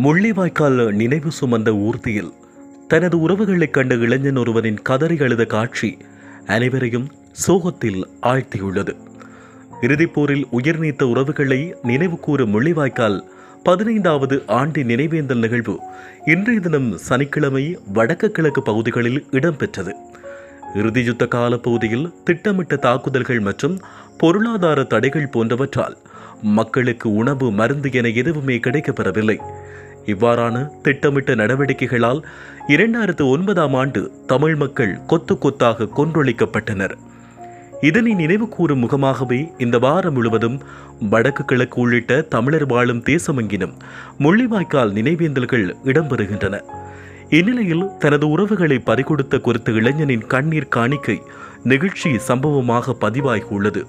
முள்ளிவாய்க்கால் நினைவு சுமந்த ஊர்தியில் தனது உறவுகளைக் கண்ட இளைஞன் ஒருவரின் கதறி அழுத காட்சி அனைவரையும் சோகத்தில் ஆழ்த்தியுள்ளது. இறுதிப்போரில் உயிர் நீத்த உறவுகளை நினைவு கூறும் முள்ளிவாய்க்கால் 15வது ஆண்டு நினைவேந்தல் நிகழ்வு இன்றைய தினம் சனிக்கிழமை வடக்கு கிழக்கு பகுதிகளில் இடம்பெற்றது. இறுதி யுத்த கால பகுதியில் திட்டமிட்ட தாக்குதல்கள் மற்றும் பொருளாதார தடைகள் போன்றவற்றால் மக்களுக்கு உணவு, மருந்து என எதுவுமே கிடைக்கப்பெறவில்லை. இவ்வாறான திட்டமிட்ட நடவடிக்கைகளால் 2009ஆம் ஆண்டு தமிழ் மக்கள் கொத்து கொத்தாக கொன்றொழிக்கப்பட்டனர். இதனை நினைவு கூறும் முகமாகவே இந்த வாரம் முழுவதும் வடக்கு கிழக்கு உள்ளிட்ட தமிழர் வாழும் தேசமெங்கினும் முள்ளிவாய்க்கால் நினைவேந்தல்கள் இடம்பெறுகின்றன. இந்நிலையில் தனது உறவுகளை பறிகொடுத்த குறித்த இளைஞனின் கண்ணீர் காணிக்கை நிகழ்ச்சி சம்பவமாக பதிவாகியுள்ளது.